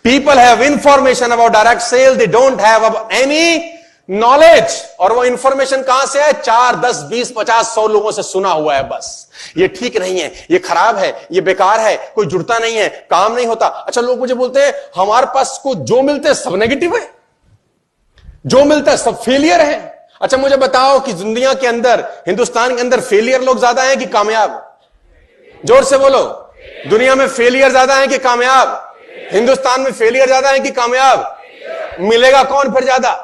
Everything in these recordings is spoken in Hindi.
People have information about direct sale, they don't have any knowledge. और वो इंफॉर्मेशन कहां से है? 4, 10, 20, 50, 100 लोगों से सुना हुआ है बस। ये ठीक नहीं है, ये खराब है, ये बेकार है, कोई जुड़ता नहीं है, काम नहीं होता। अच्छा, लोग मुझे बोलते हैं हमारे पास को जो मिलते हैं सब नेगेटिव है, जो मिलता है सब फेलियर है। अच्छा, मुझे बताओ कि दुनिया के अंदर, हिंदुस्तान के अंदर फेलियर लोग ज्यादा हैं कि कामयाब? जोर से बोलो। दुनिया में फेलियर ज्यादा है कि कामयाब? हिंदुस्तान में फेलियर ज्यादा है कि कामयाब? मिलेगा कौन फिर ज्यादा?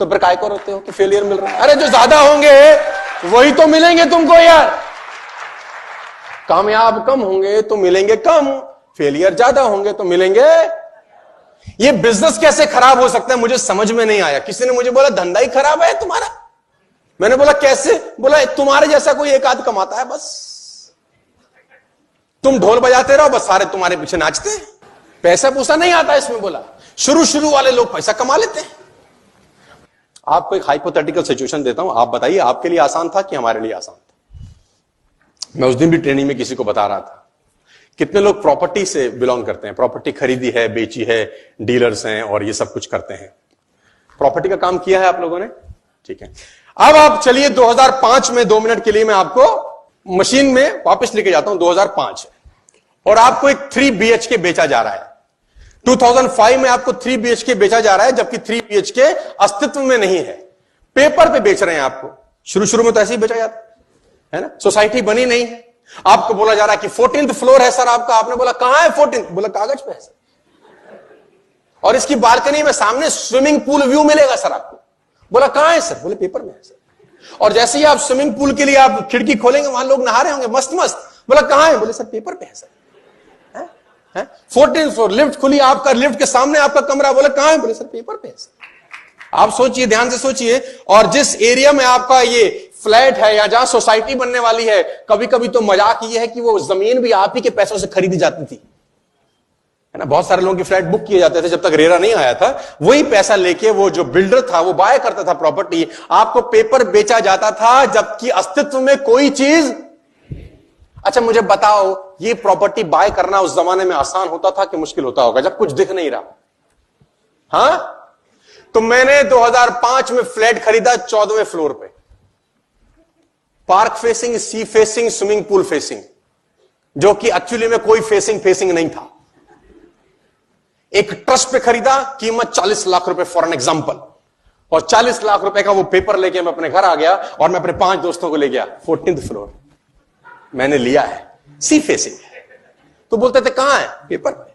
तो फिर काय को रोते हो कि फेलियर मिल रहा है? अरे जो ज्यादा होंगे वही तो मिलेंगे तुमको यार। कामयाब कम होंगे तो मिलेंगे कम, फेलियर ज्यादा होंगे तो मिलेंगे। ये बिजनेस कैसे खराब हो सकता है मुझे समझ में नहीं आया। किसी ने मुझे बोला धंधा ही खराब है तुम्हारा। मैंने बोला कैसे? बोला तुम्हारे जैसा कोई एक आध कमाता है बस, तुम ढोल बजाते रहो बस, सारे तुम्हारे पीछे नाचते हैं, पैसा पूसा नहीं आता इसमें। बोला शुरू वाले लोग पैसा कमा लेते हैं। आपको एक हाइपोथेटिकल सिचुएशन देता हूं, आप बताइए आपके लिए आसान था कि हमारे लिए आसान था? मैं उस दिन भी ट्रेनिंग में किसी को बता रहा था, कितने लोग प्रॉपर्टी से बिलोंग करते हैं, प्रॉपर्टी खरीदी है, बेची है, डीलर्स हैं और ये सब कुछ करते हैं। प्रॉपर्टी का काम किया है आप लोगों ने, ठीक है। अब आप चलिए 2005 में 2 मिनट के लिए मैं आपको मशीन में वापस लेके जाता हूं। 2005 और आपको एक 3 BHK बेचा जा रहा है। 2005 में आपको 3 BHK बेचा जा रहा है, जबकि 3 BHK अस्तित्व में नहीं है, पेपर पे बेच रहे हैं आपको। शुरू में तो ऐसे ही बेचा जाता है ना, सोसाइटी बनी नहीं है। आपको बोला जा रहा है कि 14th फ्लोर है सर आपका। आपने बोला कहां है 14th? बोला कागज पे है सर, और इसकी बालकनी में सामने स्विमिंग पूल व्यू मिलेगा सर आपको। बोला कहां है सर? बोले पेपर में है सर। और जैसे ही आप स्विमिंग पूल के लिए आप खिड़की खोलेंगे वहां लोग नहा रहे होंगे मस्त मस्त। बोला कहां है? बोले सर पेपर पे है सर। 14th फ्लोर, लिफ्ट खुली आपका, लिफ्ट के सामने आपका कमरा। बोले कहां है? बोले सर पेपर पे है सर। आप सोचिए, ध्यान से सोचिए। और जिस एरिया में आपका ये फ्लैट है या जहां सोसाइटी बनने वाली है, कभी कभी तो मजाक ये है कि वो जमीन भी आप ही के पैसों से खरीदी जाती थी, है ना। बहुत सारे लोगों के फ्लैट बुक किए जाते थे जब तक रेरा नहीं आया था। वही पैसा लेके वो जो बिल्डर था वो बाय करता था प्रॉपर्टी, आपको पेपर बेचा जाता था, जबकि अस्तित्व में कोई चीज। अच्छा मुझे बताओ, ये प्रॉपर्टी बाय करना उस जमाने में आसान होता था कि मुश्किल होता होगा जब कुछ दिख नहीं रहा? हां, तो मैंने 2005 में फ्लैट खरीदा 14वें फ्लोर पे, park facing, sea facing, swimming pool facing, जो कि एक्चुअली में कोई फेसिंग नहीं था। एक ट्रस्ट पे खरीदा, कीमत 40 लाख रुपए फॉर एन एग्जांपल, और 40 लाख रुपए का वो पेपर लेके मैं अपने घर आ गया और मैं अपने 5 दोस्तों को ले गया। 14th फ्लोर मैंने लिया है, सी फेसिंग। तो बोलते थे कहां है? पेपर पे।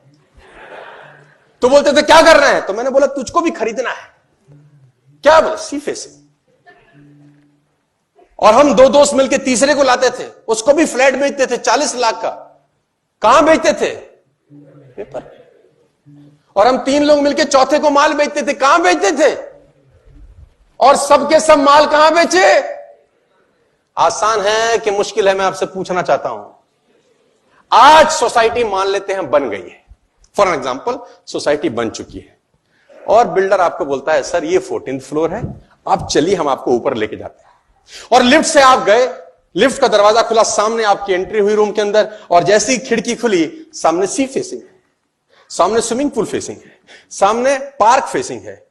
तो बोलते थे क्या कर रहे हैं? तो मैंने बोला तुझको भी खरीदना है क्या? बोले सी फेसिंग। और हम 2 दोस्त मिलकर तीसरे को लाते थे, उसको भी फ्लैट बेचते थे 40 लाख का। कहां बेचते थे? पेपर। और हम 3 लोग मिलकर चौथे को माल बेचते थे। कहां बेचते थे? और सबके सब माल कहां बेचे? आसान है कि मुश्किल है? मैं आपसे पूछना चाहता हूं। आज सोसाइटी मान लेते हैं बन गई है, फॉर एन एग्जांपल सोसाइटी बन चुकी है, और बिल्डर आपको बोलता है सर ये 14th फ्लोर है, आप चलिए हम आपको ऊपर लेके जाते हैं। और लिफ्ट से आप गए, लिफ्ट का दरवाजा खुला, सामने आपकी एंट्री हुई रूम के अंदर, और जैसी खिड़की खुली सामने सी फेसिंग है, सामने स्विमिंग पूल फेसिंग है, सामने पार्क फेसिंग है,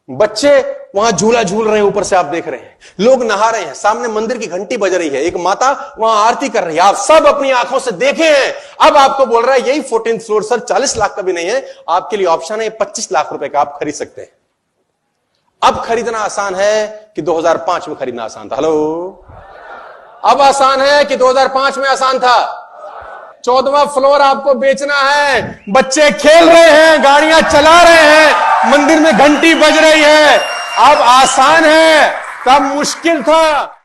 बच्चे वहां झूला झूल रहे हैं, ऊपर से आप देख रहे हैं, लोग नहा रहे हैं, सामने मंदिर की घंटी बज रही है, एक माता वहां आरती कर रही है, आप सब अपनी आंखों से देखे हैं। अब आपको बोल रहा है यही 14th फ्लोर सर, 40 लाख का भी नहीं है, आपके लिए ऑप्शन है 25 लाख रुपए का आप खरीद सकते हैं। अब खरीदना आसान है कि 2005 में खरीदना आसान था? हेलो, अब आसान है कि 2005 में आसान था? 14वां फ्लोर आपको बेचना है, बच्चे खेल रहे हैं, गाड़ियां चला रहे हैं, मंदिर में घंटी बज रही है। अब आसान है, तब मुश्किल था।